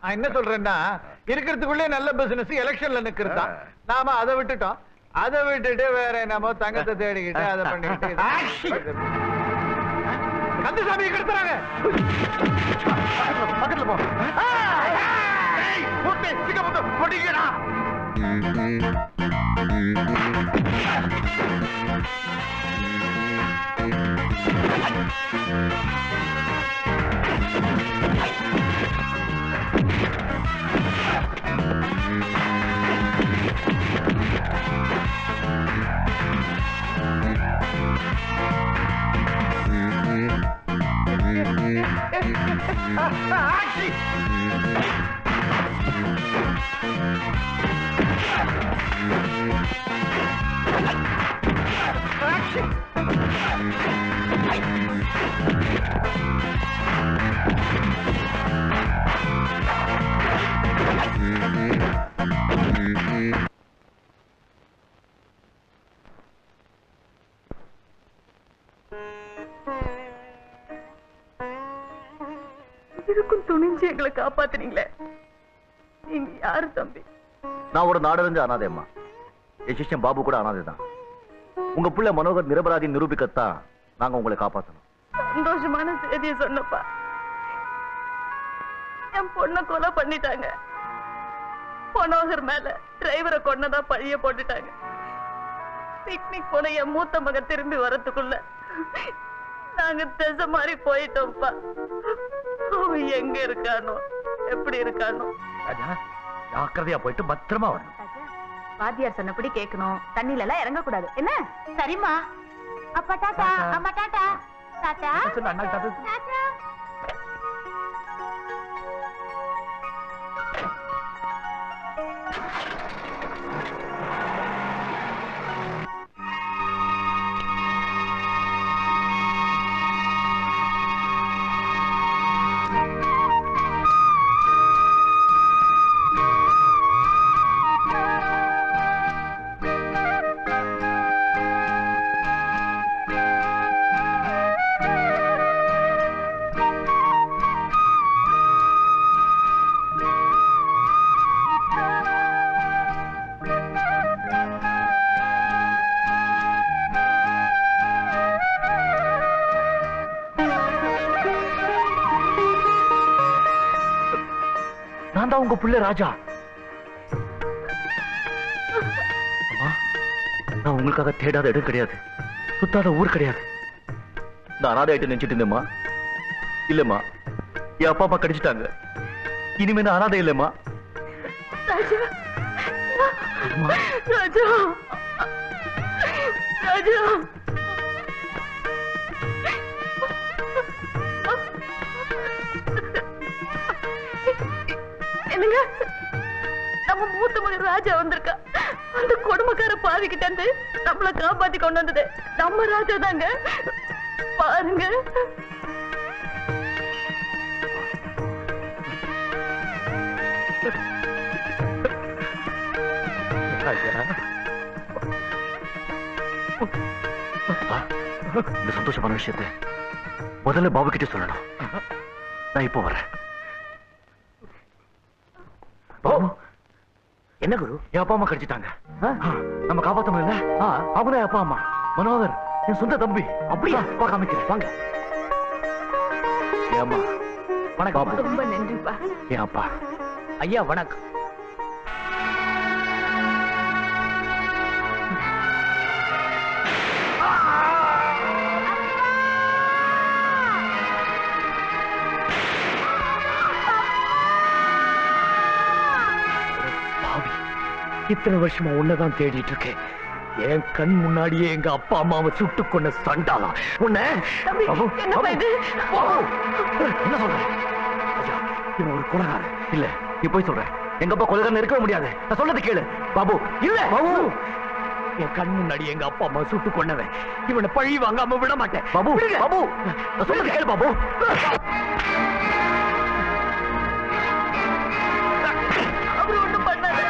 நான் என்ன சொல்றேன்னா இருக்கிறதுக்குள்ளே நல்ல பிசினஸ் எலெக்ஷன்ல நிக்கிறது தான். நாம அதை விட்டுட்டோம். அதை விட்டுட்டு வேற என்னமோ தங்கத்தை தேடிக்கிட்டு அதை பண்ணிக்கிட்டு கந்தசாமியை கெடுத்துறாங்க. பக்கத்துல போ. போட்டீங்கடா. இதுக்கும் துணிஞ்சு எங்களை காப்பாத்துனீங்களே, நீங்க யாரு தம்பி? நான் ஒரு நாடறிஞ்ச அனாதையம்மா. என் சிஷ்யன் பாபு கூட அனாதைதான். உங்க பிள்ளை மனோகர் நிரபராதி நிரூபிக்கத்தான் நாங்க உங்களை காப்பாத்தணும். சந்தோஷமான செய்தியை சொன்னப்பா. என் பொண்ணை கொலை பண்ணிட்டாங்க. மனோகர் மேல டிரைவரை கொன்னதா பழிய போட்டுட்டாங்க. பிக்னிக் போன என் மூத்த மகன் திரும்பி வரதுக்குள்ள நாங்க திசை மாறி போயிட்டோம்ப்பா. அவன் எங்க இருக்கானோ, எப்படி இருக்கானோ. ஜாக்கிரதையா போயிட்டு பத்திரமா வரணும். வாத்தியார் சொன்னபடி கேட்கணும், தண்ணில எல்லாம் இறங்க கூடாது. என்ன? சரிம்மா. அப்பா டாடா. அம்மா டாடா. டாடா. டாடா. நான் தான் உங்க பிள்ளை ராஜா. அம்மா, நான் உங்களுக்காக தேடாத இடம் கிடையாது, சுத்தாத ஊர் கிடையாது. நான் அனாதை ஆயிட்டு நினைச்சிட்டு இருந்தேம்மா. இல்லம்மா, என் அப்பா அம்மா கடிச்சிட்டாங்க. இனிமே நான் அனாதை இல்லம்மா. ராஜா, ராஜா, ராஜா. என்னங்க, நம்ம மூத்த மகன் ராஜா வந்திருக்கா. அந்த கொடுமைக்கார பாவிக்கிட்ட இருந்து நம்மள காப்பாத்தி கொண்டு வந்தது நம்ம ராஜா தாங்க. பாருங்க. இந்த சந்தோஷமான விஷயத்தை முதல்ல பாபு கிட்ட சொல்லணும். நான் இப்போ வரேன். என்ன குரு? என் அப்பா அம்மா கடிச்சிட்டாங்க. நம்ம காப்பாத்த முடியல. அவங்கதான் அப்பா அம்மா. மனோகர் என் சொந்த தம்பி. அப்படியா? காமிக்கிறேன், வாங்க. ஏம்மா வணக்கம். ரொம்ப நன்றிப்பா. என் அப்பா. ஐயா வணக்கம். இத்தனை வருஷமா உன்னதான் தேடிட்டு இருக்கேன். என் கண் முன்னாடியே எங்க அப்பா அம்மாவை சுட்டு கொண்ட சண்டாளா உன்ன. என்ன சொல்றேன்? இவன் ஒரு கொலைகாரன். இல்ல, நீ போய் சொல்ற. எங்க அப்பா கொலைகாரன் இருக்கவே முடியாது. நான் சொல்றது கேளு பாபு. இல்ல பாபு, என் கண் முன்னாடி எங்க அப்பா அம்மா சுட்டு கொண்டவன். இவனை பழி வாங்காம விட மாட்டேன். பாபு, பாபு, நான் சொல்றது கேளு பாபு. அவரு ஒண்ணும் பண்ணாத.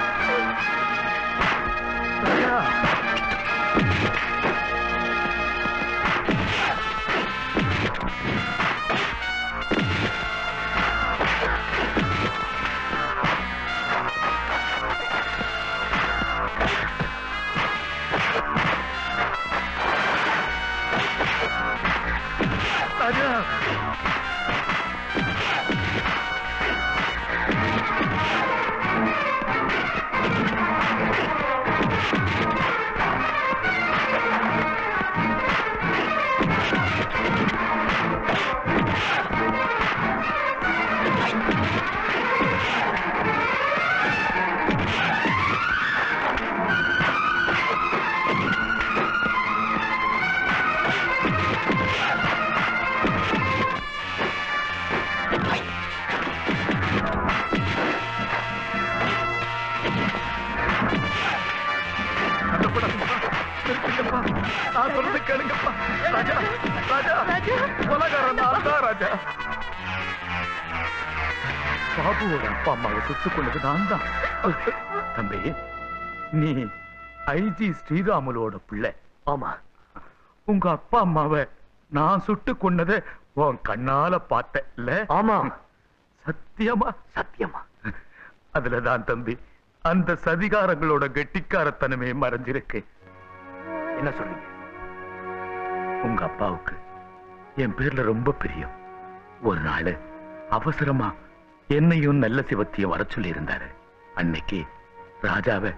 கேளுங்கப்பா. ராஜா, ராஜா, கொலைகாரன் நான் தான் ராஜா. பாபுவோட அப்பா அம்மாவை சுட்டுக் கொண்டது நான் தான். தம்பி, நீ ஐஜி ஸ்ரீராமுலோட பிள்ளை. ஆமா. உங்க அப்பா அம்மாவை நான் சுட்டுக் கொண்டதை உன் கண்ணால பார்த்த இல்ல? ஆமா. சத்தியமா? சத்தியமா. அதுலதான் தம்பி அந்த சதிகாரங்களோட கெட்டிக்காரத்தனமே மறைஞ்சிருக்கு. என்ன சொல்றீங்க? உங்க அப்பாவுக்கு என் பேர்ல ரொம்ப பிரியம். ஒரு நாள் அவசரமா என்னையும் நல்ல சிவத்தையும் வர சொல்லி இருந்தாரு. அன்னைக்கு ராஜாவை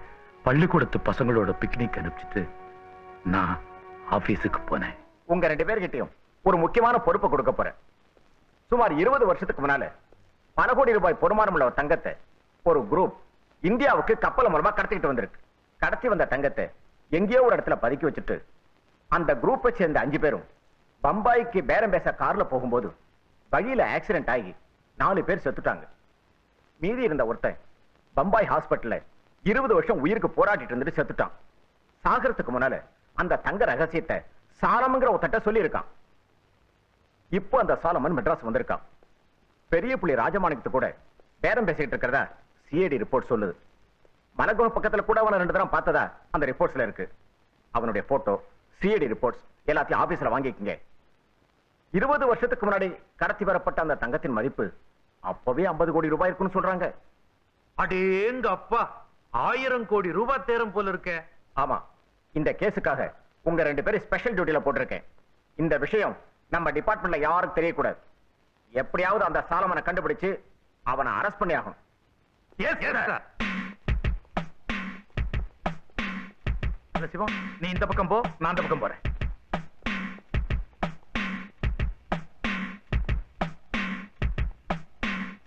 பள்ளிக்கூடத்து பசங்களோட பிக்னிக் அனுப்பிச்சிட்டு நான் ஆபீஸுக்கு போனேன். உங்க 2 பேர்கிட்டயும் ஒரு முக்கியமான பொறுப்பை கொடுக்க போறேன். சுமார் 20 வருஷத்துக்கு முன்னால பல கோடி ரூபாய் பொறுமானம் உள்ள ஒரு தங்கத்தை ஒரு குரூப் இந்தியாவுக்கு கப்பல் மூலமா கடத்திட்டு வந்திருக்கு. கடத்தி வந்த தங்கத்தை எங்கேயோ ஒரு இடத்துல பதுக்கி வச்சுட்டு அந்த குரூப்பை சேர்ந்த 5 பேரும் பம்பாய்க்கு பேரம் பேச கார்ல போகும்போது வழியில ஆக்சிடென்ட் ஆகி 4 பேர் செத்துட்டாங்க. மீதி இருந்த ஒருத்தன் பம்பாய் ஹாஸ்பிட்டல்ல 20 வருஷம் உயிருக்கு போராடிட்டு இருந்துட்டு செத்துட்டான். சாகரத்துக்கு முன்னால அந்த தங்க ரகசியத்தை சாலம்ங்கிற ஒருத்தட்ட சொல்லி இருக்கான். இப்போ அந்த சாலமன் மெட்ராஸ் வந்திருக்கான். பெரிய புள்ளி ராஜமாணிக்கத்து கூட பேரம் பேசிட்டு இருக்கிறதா சிஐடி ரிப்போர்ட் சொல்லுது. மனகுண பக்கத்துல கூட அவனை 2 தரம் பார்த்ததா அந்த ரிப்போர்ட்ஸ்ல இருக்கு. அவனுடைய போட்டோ, சிஐடி ரிப்போர்ட்ஸ் எல்லாத்தையும் ஆபீஸ்ல வாங்கிக்கங்க. 20 வருஷத்துக்கு முன்னாடி கடத்தி வரப்பட்ட அந்த தங்கத்தின் மதிப்பு அப்பவே 50 கோடி ரூபாய் இருக்குன்னு சொல்றாங்க. அடேங்க அப்பா, 1000 கோடி ரூபாய் தேரும் போல இருக்க. ஆமா, இந்த கேஸுக்காக உங்க 2 பேரும் ஸ்பெஷல் டியூட்டில போட்டிருக்கேன். இந்த விஷயம் நம்ம டிபார்ட்மெண்ட்ல யாரும் தெரியக்கூடாது. எப்படியாவது அந்த சாலமனை கண்டுபிடிச்சு அவனை அரெஸ்ட் பண்ணி ஆகணும். சிவம், நீ இந்த பக்கம் போ, நான் அந்த பக்கம் போறேன்.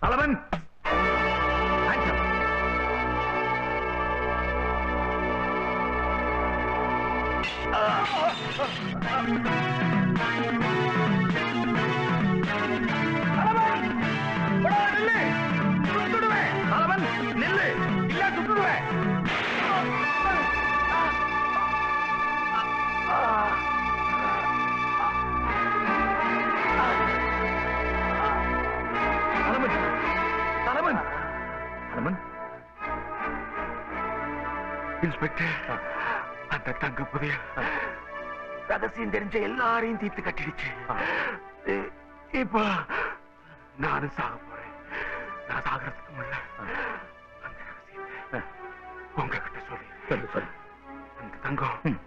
சாலமன், நில்லு, இல்ல சுட்டுடுவேன். இன்ஸ்பெக்டர், அந்த தங்க புதிய ரகசியம் தெரிஞ்ச எல்லாரையும் தீர்த்து கட்டிடுச்சு. இப்ப நானும் சாக போறேன். நான் சாகிறதுக்கு முன்ன அந்த ரகசியத்தை உங்ககிட்ட சொல்லு. அந்த தங்கம்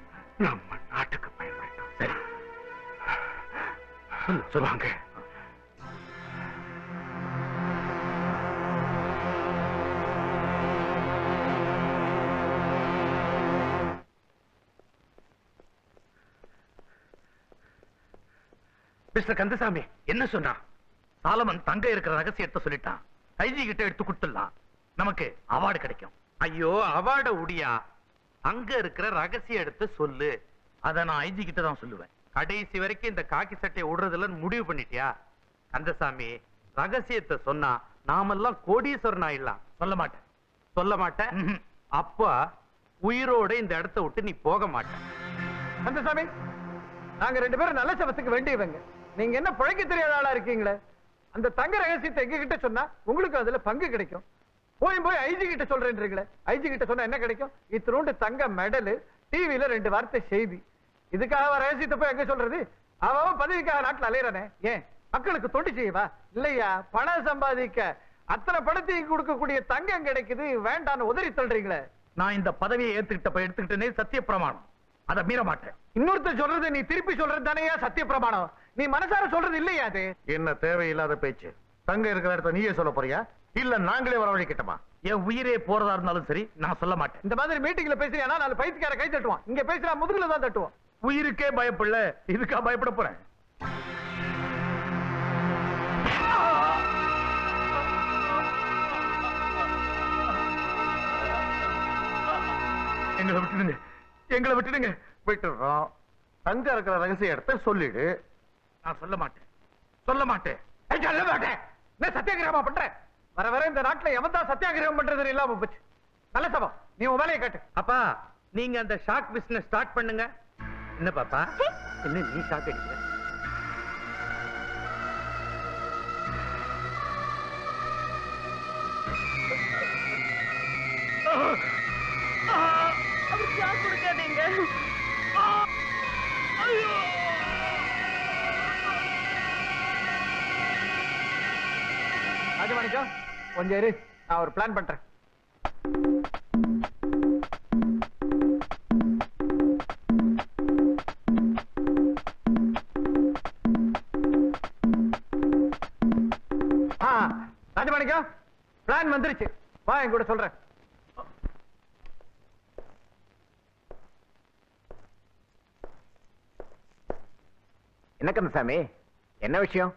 நம்ம நாட்டுக்கு பயன்படுத்தும். சரி, சொல்லுவாங்க. மிஸ்டர் கந்தசாமி என்ன சொன்னா? சாலமன் தங்க இருக்கிற ரகசியத்தை சொல்லிட்டான். ஐஜி கிட்ட எடுத்து கொடுத்துடலாம், நமக்கு அவார்டு கிடைக்கும். ஐயோ, அவார்ட உடியா, அங்க இருக்கிற ரகசிய எடுத்து சொல்லு. அத நான் ஐஜி கிட்ட தான் சொல்லுவேன். கடைசி வரைக்கும் இந்த காக்கி சட்டையை விடுறதுல முடிவு பண்ணிட்டியா? கந்தசாமி, ரகசியத்தை சொன்னா நாமெல்லாம் கோடீஸ்வரன் ஆயிடலாம். சொல்ல மாட்டேன். சொல்ல மாட்டேன்? அப்ப உயிரோட இந்த இடத்தை விட்டு நீ போக மாட்டேன். கந்தசாமி, நாங்க 2 பேரும் நல்ல சபத்துக்கு வேண்டியவங்க. நீங்க என்ன பழைக்க தெரியாத ஆளா இருக்கீங்களே? அந்த தங்க ரகசியத்தை எங்க கிட்ட சொன்னா உங்களுக்கு அதுல பங்கு கிடைக்கும். போய் ஐஜி கிட்ட சொல்றேன்றீங்களே, ஐஜி கிட்ட சொன்னா என்ன கிடைக்கும்? இத்தனோண்டு தங்க மெடல், டிவில 2 வார்த்தை செய்தி. இதுக்காக ரகசியத்தை போய் எங்க சொல்றது? அவன் பதவிக்காக நாட்டில் அலையறானே, ஏன் மக்களுக்கு தொண்டு செய்வா இல்லையா? பணம் சம்பாதிக்க அத்தனை பணத்தையும் கொடுக்கக்கூடிய தங்கம் கிடைக்குது, வேண்டான்னு உதறி தள்ளுறீங்களே. நான் இந்த பதவியை எடுத்துக்கிட்டேனே சத்திய பிரமாணம். அதை மீற மாட்டேன். இன்னொருத்தர் சொல்றது நீ திருப்பி சொல்றது தானேயா சத்திய பிரமாணம்? நீ மனசார சொல்றது இல்லையா? அது என்ன தேவையில்லாத பேச்சு? தங்க இருக்கிற இடத்த நீயே சொல்ல போறியா, இல்ல நாங்களே வரவழைக்கிட்டமா? என் உயிரே போறதா இருந்தாலும் சரி, நான் சொல்ல மாட்டேன். இந்த மாதிரி மீட்டிங்ல பேசுறியா? 4 பைத்தியக்கார கை தட்டுவான். இங்க பேசுறா முதுகுல தான் தட்டுவான். உயிருக்கே பயப்படல, இதுக்கா பயப்பட போறேன்? எங்களை விட்டுடுங்க, எங்களை விட்டுடுங்க. விட்டுறோம். தங்க இருக்கிற ரகசிய இடத்த சொல்லிடு. நான் சொல்ல மாட்டேன், சொல்ல மாட்டேன், சொல்ல மாட்டேன். என்ன சத்தியாகிரகமா பண்ற? வர வர இந்த நாட்டுல எவன் தான் சத்தியாகிரகம் பண்றது இல்லாம போச்சு. நல்ல சபா, நீ உன் வேலையை காட்டு. அப்பா, நீங்க அந்த ஷாக் பிசினஸ் ஸ்டார்ட் பண்ணுங்க. என்ன பாப்பா என்ன நீ சாப்பிட்டு அவருக்கு சாக்கு கொடுக்காதீங்க. ராஜமாணிக்கம் கொஞ்சம் இரு, நான் ஒரு பிளான் பண்றேன். ராஜமாணிக்கம் பிளான் வந்துருச்சு, வா என் கூட சொல்றேன். என்ன கந்தசாமி, என்ன விஷயம்?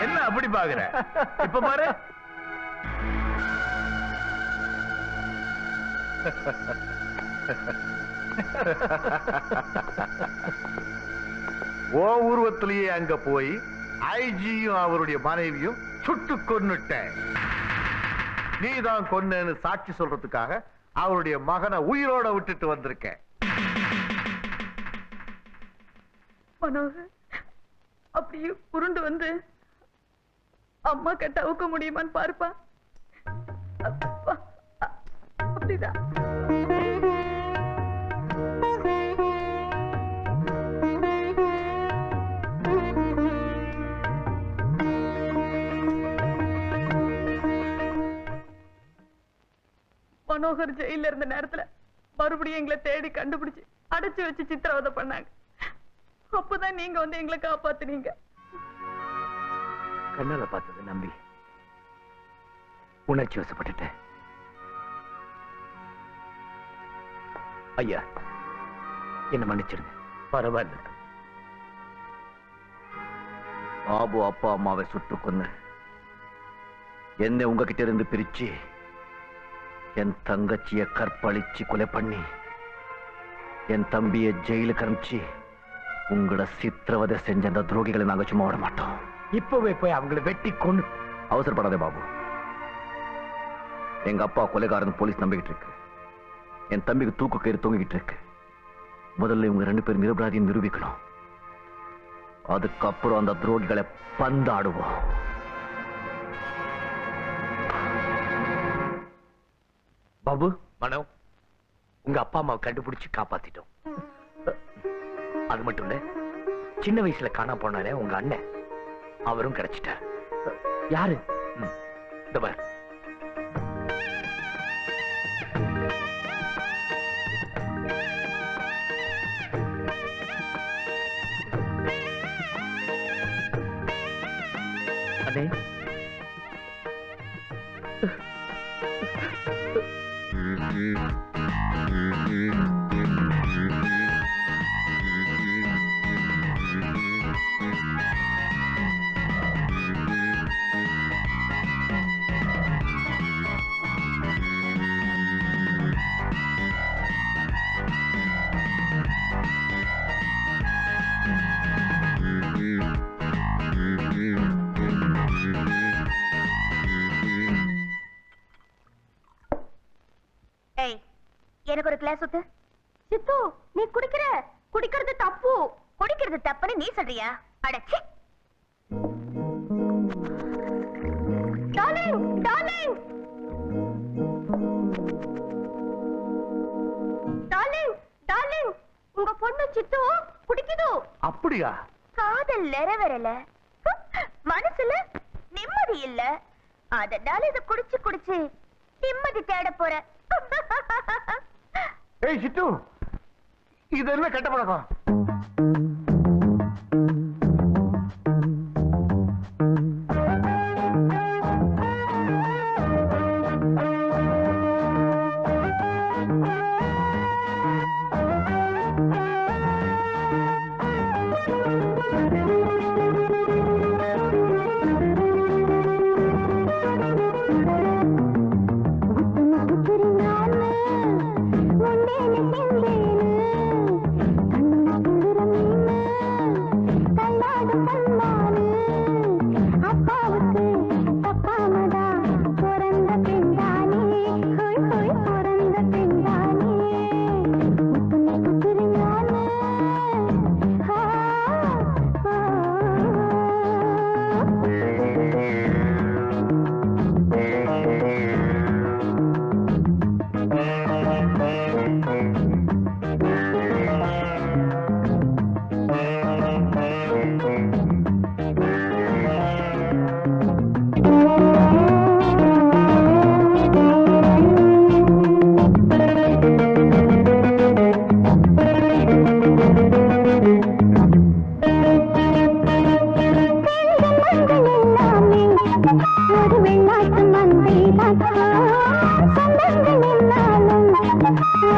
என்ன அப்படி பாக்குற? இப்ப பாரு. ஓ உருவத்திலேயே அங்க போய் ஐஜியும் அவருடைய மனைவியும் சுட்டு கொன்னுட்ட. நீதான் கொன்னேன்னு சாட்சி சொல்றதுக்காக அவருடைய மகனை உயிரோட விட்டுட்டு வந்திருக்க. மனோகர் அப்படியே உருண்டு வந்து அம்மா கிட்ட அவுக்க முடியுமான்னு பாருப்பா. அப்பா, அப்படிதான். மனோகர் ஜெயில இருந்த நேரத்துல மறுபடியும் எங்களை தேடி கண்டுபிடிச்சு அடைச்சு வச்சு சித்திரவதை பண்ணாங்க. அப்பதான் நீங்க வந்து எங்களை காப்பாத்துனீங்க. கண்ணால பார்த்தது நம்பி உணர்ச்சி வசப்பட்டுட்டேன். ஐயா, என்ன மன்னிச்சிருங்க. பரவாயில்ல. பாபு அப்பா அம்மாவை சுட்டு கொன்னு என்ன உங்ககிட்ட இருந்து பிரிச்சு என் தங்கச்சிய கற்பழிச்சு கொலை பண்ணி என் தம்பிய ஜெயிலுக்கு அனுப்பிச்சு உங்களோட சித்திரவதை செஞ்ச அந்த துரோகிகளை நாங்க சும்மா விட மாட்டோம். இப்பவே போய் அவங்களை வெட்டி கொண்டு. அவசரப்படாதே பாபு. எங்க அப்பா கொலைகாரன் போலீஸ் நம்பிக்கிட்டு இருக்கு. என் தம்பிக்கு தூக்கு கயிறு தூங்கிக்கிட்டு இருக்கு. முதல்ல இவங்க 2 பேரும் நிரபராதியும் நிரூபிக்கணும். அதுக்கப்புறம் அந்த துரோகிகளை பந்தாடுவோம். பாபு, மனோ, உங்க அப்பா அம்மாவை கண்டுபிடிச்சு காப்பாத்திட்டோம். அது மட்டும் இல்ல, சின்ன வயசுல காணாம போனாரே உங்க அண்ணன், அவரும் கிடைச்சிட்டார். யாரு? இந்த பார். அண்ணே, எனக்கு ஒரு கிளாஸ் ஊத்து. சித்து, நீ குடிக்கிறது தப்பு. குடிக்கிறது தப்புன்னு நீ சொல்றியா? அடச்சி. டார்லிங், டார்லிங், டார்லிங், டார்லிங், உங்க பொண்ணு சித்து குடிக்குது. அப்படியா? காதல் நிறைவேறல, மனசுல நிம்மதி இல்ல. அதனால இத குடிச்சு குடிச்சு நிம்மதி தேட போற. ஏய் சிட்டு, இது என்ன கெட்ட பழக்கம்?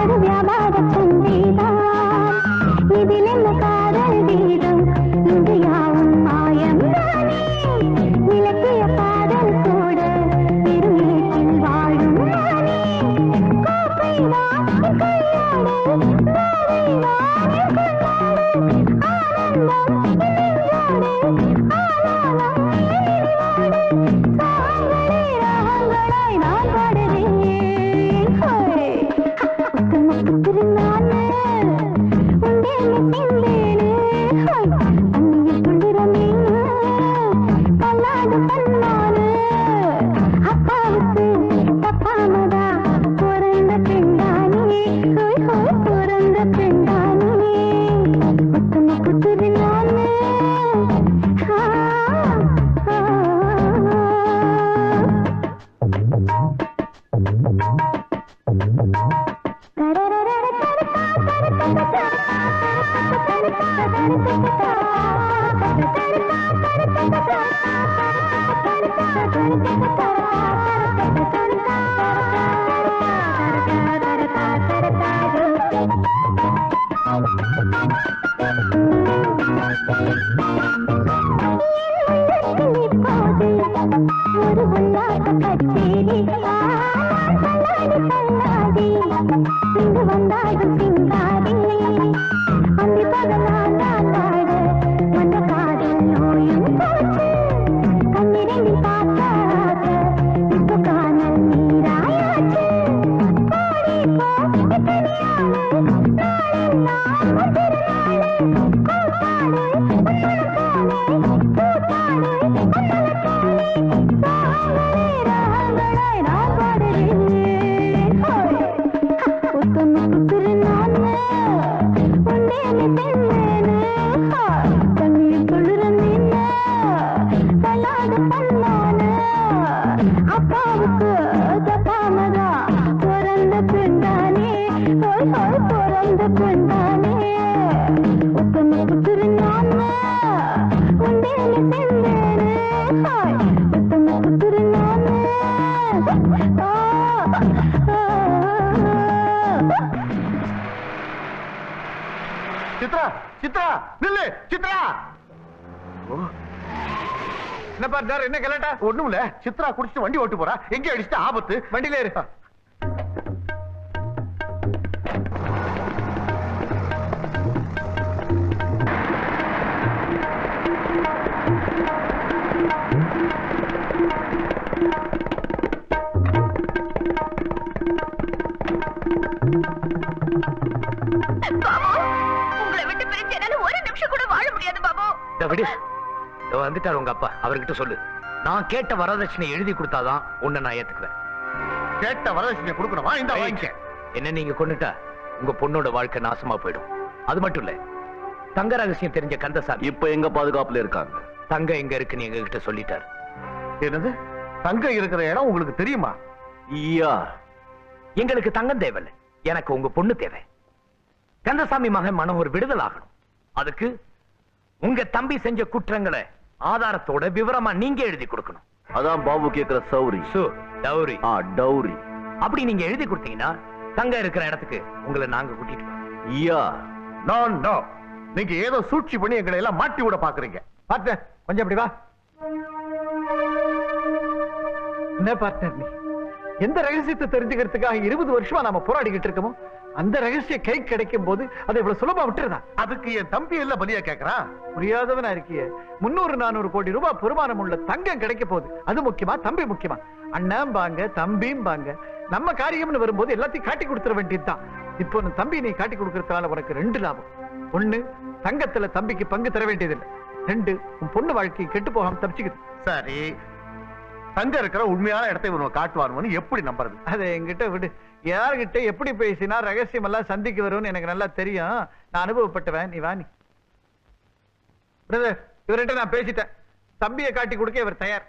ஒரு வியாபார சந்தைதான் இதில் என்ன காதல் வீதம் இங்கு யாவும் மாயம் தானே விளக்கிய பாடல் கூட இருளேட்டில் வாழும் நானே கோப்பைதான் கையோடு போதைதான் கொண்டாடு ஆனந்தம் நெஞ்சோடு ஆனாலும் சாங்களே ராகங்களாய் நான் பாடுறேன் திருநானு உண்டேன்னு செந்தேனு அன்னியில் துள்ளுற மீனு கல்லாடு பண்ணானு அப்பாவுக்கு தப்பாமதா பிறந்த பெண்டானே பிறந்த பெண்டானே முத்துமுக்கு திருநானு ஒரு உல்லாச கச்சேரி கண்ணாடி இங்கு வந்தாடும் சிங்காரி அந்தி பகலான நாடு வந்த காதல் நோயும் போச்சு கண்ணிரண்டில் பார்க்காத இப்போ காணல் நீராயாச்சு பாடி போ தனியாளு நாளெல்லாம் திருநாளு அப்பாவுக்கு தப்பாமதா பிறந்த பெண்டானே பிறந்த பெண்டானே உத்தமுக்கு திருநானு உண்டேன்னு செந்தேனு உத்தமுக்கு திருநானு சித்ரா சித்ரா நில்லு சித்ரா என்ன பார்த்தார் என்ன கலட்டா ஒண்ணும் இல்ல சித்ரா குடிச்சிட்டு வண்டி ஓட்டு போறா எங்க அடிச்சுட்டு ஆபத்து வண்டியில ஏறு உங்களை விட்டு பிரிஞ்சு என்னால ஒரு நிமிஷம் கூட வாழ முடியாது பாபு. விடு வந்துட்டாரு உங்க அப்பா, அவர்கிட்ட சொல்லு. நான் கேட்ட வரதட்சணை எழுதி கொடுத்தாதான் உன்னை நான் ஏத்துக்குவேன். கேட்ட வரதட்சணை கொடுக்கணுமா? இந்த வாங்கிக்க. என்ன நீங்க கொண்டுட்டா உங்க பொண்ணோட வாழ்க்கை நாசமா போயிடும். அது மட்டும் இல்ல, தங்க ரகசியம் தெரிஞ்ச கந்தசாமி இப்ப எங்க பாதுகாப்புல இருக்காங்க? தங்க எங்க இருக்குன்னு எங்க கிட்ட சொல்லிட்டாரு. என்னது? தங்கம் இருக்கிற இடம் உங்களுக்கு தெரியுமா? ஐயா, எங்களுக்கு தங்கம் தேவையில்லை, எனக்கு உங்க பொண்ணு தேவை. கந்தசாமி மகன் மனம் ஒரு விடுதல் ஆகணும். அதுக்கு உங்க தம்பி செஞ்ச குற்றங்களை ஆதாரத்தோட விவரமா நீங்க எழுதி கொடுக்கணும். அதான் பாபு கேக்குற சௌரி. டவுரி. டவுரி. அப்படி நீங்க எழுதி கொடுத்தீங்கன்னா தங்கம் இருக்கிற இடத்துக்கு உங்களை நாங்க கூட்டிட்டு போறோம். ஐயா, நோ, நீங்க ஏதோ சூழ்ச்சி பண்ணி எங்களை எல்லாம் மாட்டி விட பாக்குறீங்க. பார்த்தேன், கொஞ்சம் அப்படி வா. என்ன பார்ட்னர் நீ? எந்த ரகசியத்தை தெரிஞ்சுக்கிறதுக்காக 20 வருஷமா நாம போராடிக்கிட்டு இருக்கோமோ அந்த ரகசிய கை கிடைக்கும் போது அதை இவ்வளவு சுலபமா விட்டுறதா? அதுக்கு என் தம்பி எல்லாம் பலியா கேக்குறான். புரியாதவனா இருக்கிய. 300-400 கோடி ரூபாய் பெருமானம் உள்ள தங்கம் கிடைக்க போகுது. அது முக்கியமா தம்பி முக்கியமா? அண்ணன் பாங்க தம்பியும் பாங்க. நம்ம காரியம்னு வரும்போது எல்லாத்தையும் காட்டி கொடுத்துட வேண்டியதுதான். இப்போ தம்பி நீ காட்டி கொடுக்கறதுனால உனக்கு 2 லாபம். 1, தங்கத்துல தம்பிக்கு பங்கு தர வேண்டியதில்லை. 2, உன் பொண்ணு வாழ்க்கை கெட்டு போகாம தப்பிச்சுக்குது. சரி, தங்க இருக்கிற உண்மையான இடத்தை இவன் காட்டுவான்னு எப்படி நம்புறது? அதை என்கிட்ட விடு. யார்கிட்ட எப்படி பேசினா ரகசியம் எல்லாம் சந்திக்கு வரும்னு எனக்கு நல்லா தெரியும். நான் அனுபவப்பட்டவன். நீ வாணி பிரதர், இவர்கிட்ட நான் பேசிட்டேன். தம்பியை காட்டி கொடுக்க இவர் தயார்.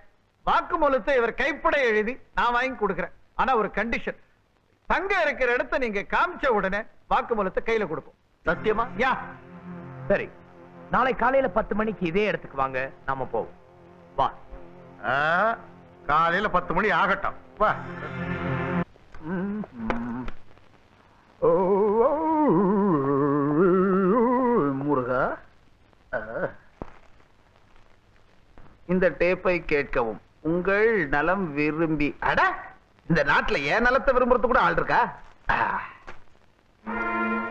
வாக்குமூலத்தை இவர் கைப்பட எழுதி நான் வாங்கி கொடுக்கிறேன். ஆனா ஒரு கண்டிஷன், தங்க இருக்கிற இடத்தை நீங்க காமிச்ச உடனே வாக்குமூலத்தை கையில கொடுப்போம். சத்தியமா? யா, சரி. நாளை காலையில 10 மணிக்கு இதே இடத்துக்கு வாங்க, நாம போவோம். வா. காலையில 10 மணி ஆகட்டும் வா. முருகா, இந்த டேப்பை கேட்கவும். உங்கள் நலம் விரும்பி. அட, இந்த நாட்டுல ஏன் நலத்தை விரும்புறது கூட ஆள் இருக்கா?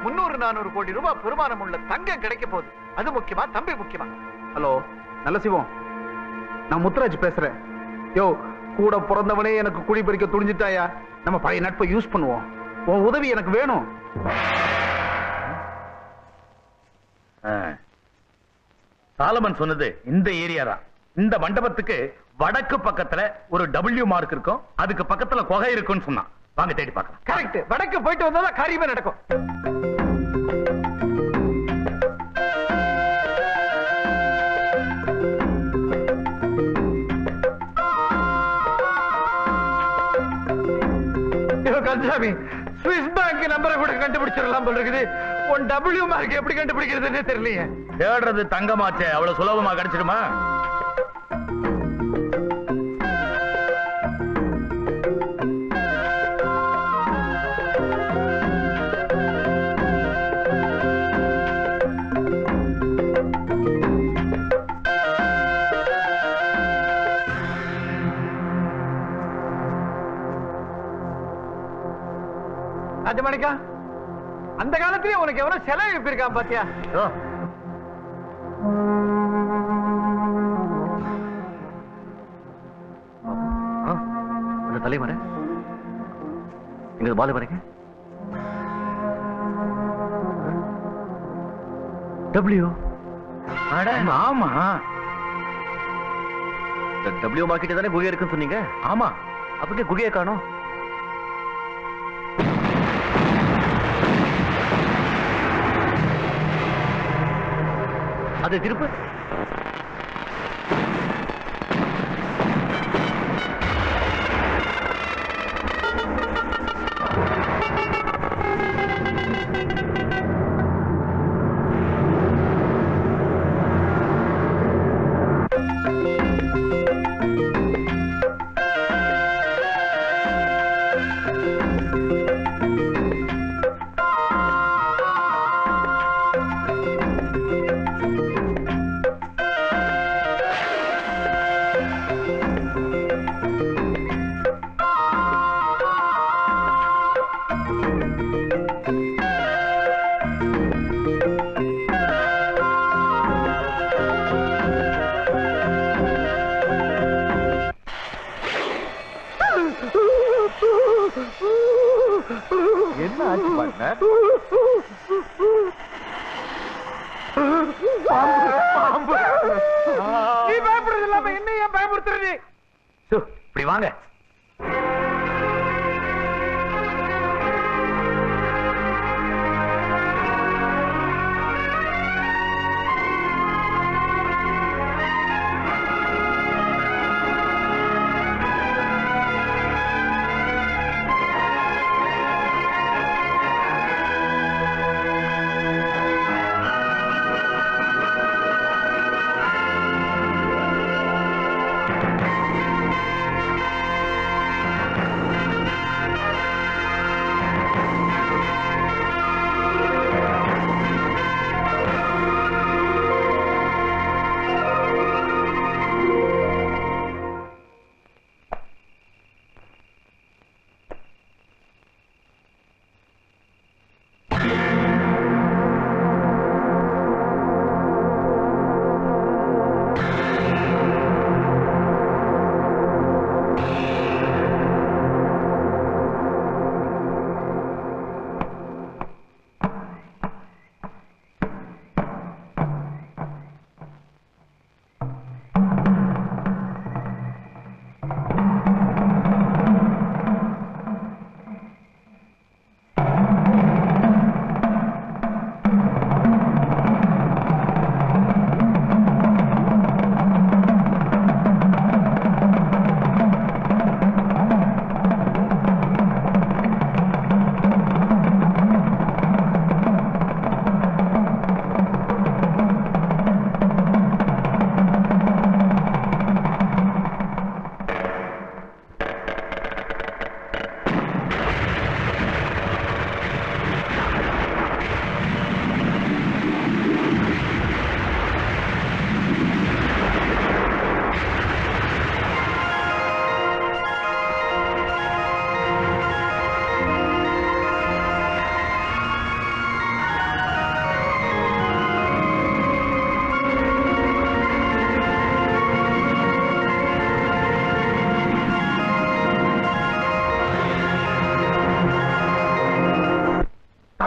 300-400 கோடி ரூபாய் பெருமானம் உள்ள தங்கம் கிடைக்க போகுது. அது முக்கியமா, தம்பி முக்கியமா? ஹலோ, நல்ல சிவம், நான் முத்துராஜ் பேசுறேன். யோ, கூட பிறந்தவனே எனக்கு குழி பறிக்க துணிஞ்சிட்டாயா? நம்ம பழைய நட்பை யூஸ் பண்ணுவோம். உன் உதவி எனக்கு வேணும். சாலமன் சொன்னது இந்த ஏரியா தான். இந்த மண்டபத்துக்கு வடக்கு பக்கத்துல ஒரு W மார்க் இருக்கும், அதுக்கு பக்கத்துல குகை இருக்குன்னு சொன்னான். வாங்க தேடி பார்க்கலாம். கரெக்ட். வடக்கு போயிட்டு வந்தா காரியமே நடக்கும். கந்தசாமி, ஸ்விஸ் பேங்க் நம்பரை கூட கண்டுபிடிச்சிடலாம் போல இருக்குது. உன் W மார்க் எப்படி கண்டுபிடிக்கிறதுன்னு தெரியலையே. தேடுறது தங்கமாச்சே, அவ்வளவு சுலபமா கிடைச்சிடுமா? ராஜமாணிக்கா, அந்த காலத்திலே உனக்கு எவனோ செலவு எழுப்பியிருக்கான் பாத்தியா? அந்த தலைமறை எங்க பாலு வரைங்க. W. ஆமா, W மார்க்கெட் தானே குகை இருக்குன்னு சொன்னீங்க. ஆமா, அப்படியே குகையை காணோம். அது திருப்பு. என்ன ஆச்சு partner? பாம்பு. நீ பயப்படுறது இல்லாம என்ன ஏன் பயப்படுத்துறது? இப்படி வாங்க.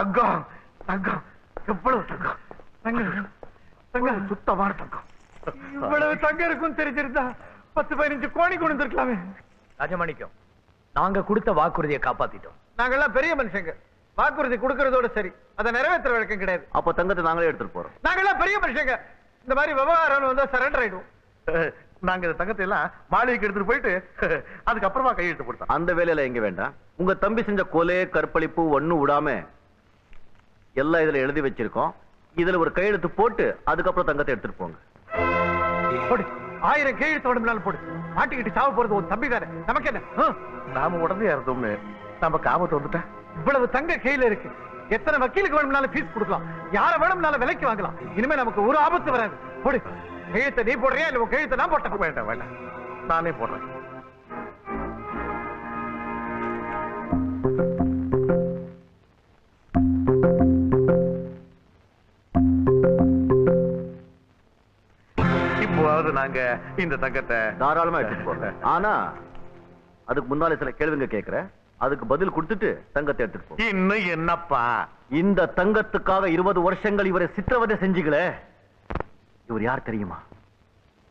தங்கம் தங்கம் எவ்வளவு தங்கம் தங்கம் தங்கம் சுத்தமான தங்கம். இவ்வளவு தங்கம் இருக்கும் தெரிஞ்சிருந்தா 10-15 கோடி கொண்டு வந்திருக்கலாமே. ராஜமாணிக்கம், நாங்க கொடுத்த வாக்குறுதியை காப்பாத்திட்டோம். நாங்கெல்லாம் பெரிய மனுஷங்க, வாக்குறுதி கொடுக்கறதோட சரி, அதை நிறைவேற்ற வழக்கம் கிடையாது. அப்ப தங்கத்தை நாங்களே எடுத்துட்டு போறோம். நாங்கெல்லாம் பெரிய மனுஷங்க, இந்த மாதிரி விவகாரம் வந்தா சரண்டர் ஆயிடுவோம். நாங்க இந்த தங்கத்தை எல்லாம் மாளிகைக்கு எடுத்துட்டு போயிட்டு அதுக்கப்புறமா கையெழுத்து போட்டோம். அந்த வேலையில எங்க வேண்டாம். உங்க தம்பி செஞ்ச கொலை கற்பழிப்பு ஒண்ணு விடாம எல்லாம் இதுல எழுதி வச்சிருக்கோம். இதுல ஒரு கையெழுத்து போட்டு அதுக்கப்புறம் தங்கத்தை எடுத்துட்டு போங்க. போடு, 1000 கையெழுத்து உடம்புனாலும் போடு. மாட்டிக்கிட்டு சாவ போறது உன் தம்பி தானே, நமக்கு என்ன? நாம உடனே இருந்தோம்னு நமக்கு ஆபத்து வந்துட்டா இவ்வளவு தங்க கையில இருக்கு, எத்தனை வக்கீலுக்கு வேணும்னாலும் ஃபீஸ் கொடுக்கலாம், யார வேணும்னாலும் விலைக்கு வாங்கலாம். இனிமே நமக்கு ஒரு ஆபத்து வராது. போடு, கையெழுத்தை நீ போடுறியா இல்ல கையெழுத்தை நான் போட்டேன்? வேண்டாம் வேண்டாம், நானே போடுறேன். இப்போவாவது நாங்க இந்த தங்கத்தை தாராளமா எடுத்துட்டு போங்க. ஆனா அதுக்கு முன்னால சில கேள்விங்க கேட்கிறேன், அதுக்கு பதில் கொடுத்துட்டு தங்கத்தை எடுத்துட்டு போங்க. இன்னும் என்னப்பா? இந்த தங்கத்துக்காக 20 வருஷங்கள் இவரை சித்திரவதை செஞ்சீங்களே, இவர் யார் தெரியுமா?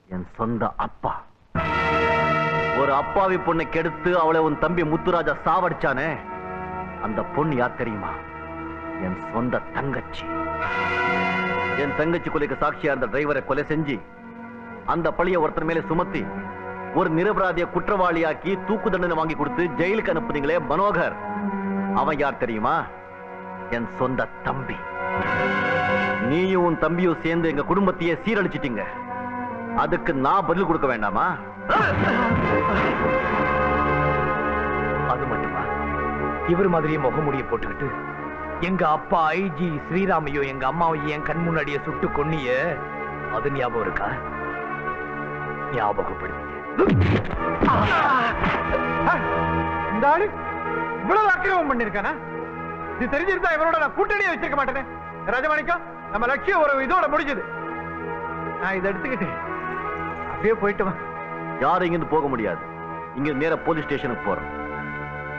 என் சொந்த அப்பா. ஒரு அப்பாவி பொண்ணை கெடுத்து அவளை உன் தம்பி முத்துராஜா சாவடிச்சானே, அந்த பொண்ணு யார் தெரியுமா? என் சொந்த தங்கச்சி. என் தங்கச்சி கொலைக்கு சாட்சியா இருந்த டிரைவரை கொலை செஞ்சு அந்த பழிய ஒருத்தர் மேலே சுமத்தி ஒரு நிரபராதிய குற்றவாளியாக்கி தூக்கு தண்டனை வாங்கி கொடுத்து ஜெயிலுக்கு அனுப்புனீங்களே மனோகர், அவன் யார் தெரியுமா? என் சொந்த தம்பி. நீயும் உன் தம்பியும் சேர்ந்து எங்க குடும்பத்தையே சீரழிச்சிட்டீங்க. அதுக்கு நான் பதில் கொடுக்க வேண்டாமா? அது மட்டுமா, இவர் மாதிரியே முகமுடிய போட்டுக்கிட்டு எங்க அப்பா ஐஜி ஸ்ரீராமையும் எங்க அம்மாவையும் என் கண் முன்னாடியே சுட்டு கொன்னிய, அது ஞாபகம் இருக்கா? ஞாபகப்படுத்தி இந்த ஆளு இவ்வளவு அக்கிரமம் பண்ணிருக்கானா? இது தெரிஞ்சிருந்தா இவரோட நான் கூட்டணியே வச்சிருக்க மாட்டேனே. ராஜமாணிக்கம், நம்ம லட்சியம் ஒரு இதோட முடிஞ்சது. நான் இதை எடுத்துக்கிட்டு அப்படியே போயிட்டு வா. யாரும் இங்கிருந்து போக முடியாது. இங்க நேர போலீஸ் ஸ்டேஷனுக்கு போறோம்.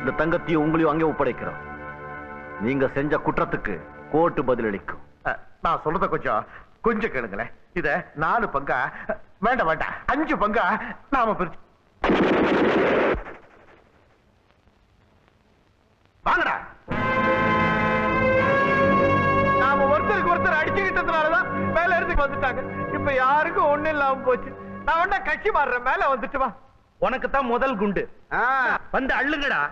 இந்த தங்கத்தையும் உங்களையும் அங்கே ஒப்படைக்கிறோம். நீங்க செஞ்ச குற்றத்துக்கு கோர்ட்டு பதிலளிக்கும். நான் சொல்றத கொஞ்சம் கேளுங்களேன். இத 4 பங்கா, வேண்டாம் வேண்டாம் 5 பங்கா நாம பிரிச்சு வாங்கடா. நாம ஒருத்தருக்கு ஒருத்தர் அடிச்சுக்கிட்டதுனாலதான் மேல இடத்துக்கு வந்துட்டாங்க. இப்ப யாருக்கும் ஒண்ணு இல்லாம போச்சு. நான் வேணா கட்சி மாறுறேன், மேல வந்துட்டு வா. உனக்கு தான் முதல் குண்டு. வந்து அள்ளுங்கடா.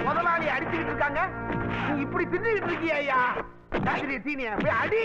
முதலாளி அடிச்சுக்கிட்டு இருக்காங்க, நீ இப்படி தின்னுகிட்டு இருக்கியா? ஐயா சீனியா போய் அடி.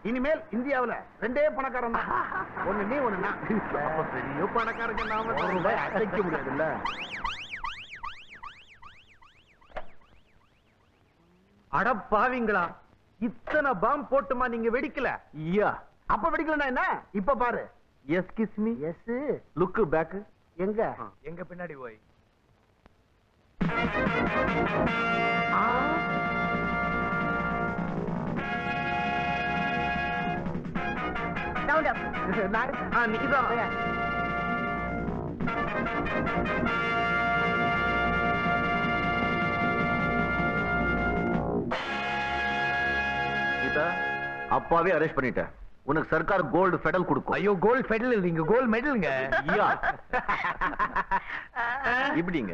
இனிமேல் இந்தியாவுல ரெண்டே பணக்காரன் தான். ஒண்ணு நீ ஒண்ணு நான். அப்ப பெரிய பணக்காரங்க நாம அசைக்க முடியாதுல்ல. அட பாவிங்களா, இத்தனை பாம் போட்டுமா நீங்க வெடிக்கல? ஐயா அப்ப வெடிக்கலன்னா என்ன? இப்ப பாரு. Yes kiss me yes. Look back. எங்க? எங்க பின்னாடி போய் ரவுண்ட் அப். நீதான். கீதா அப்பாவே அரெஸ்ட் பண்ணிட்டேன். உனக்கு சர்க்கார் கோல்டு ஃபெடல் கொடுக்கும். ஐயோ, கோல்ட் ஃபெடல் இல்லைங்க, கோல்ட் மெடலுங்க. ஐயா இப்படிங்க.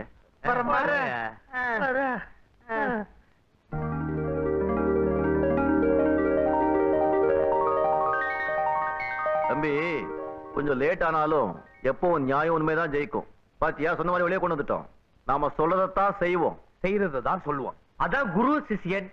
தம்பி கொஞ்சம் லேட் ஆனாலும் எப்பவும் நியாயம் உண்மைதான் ஜெயிக்கும். பாத்தியா, சொன்ன மாதிரி வெளியே கொண்டு வந்துட்டோம். நாம சொல்லதான் செய்வோம், செய்யறதை தான் சொல்லுவோம். அதான் குரு சிஷியன்.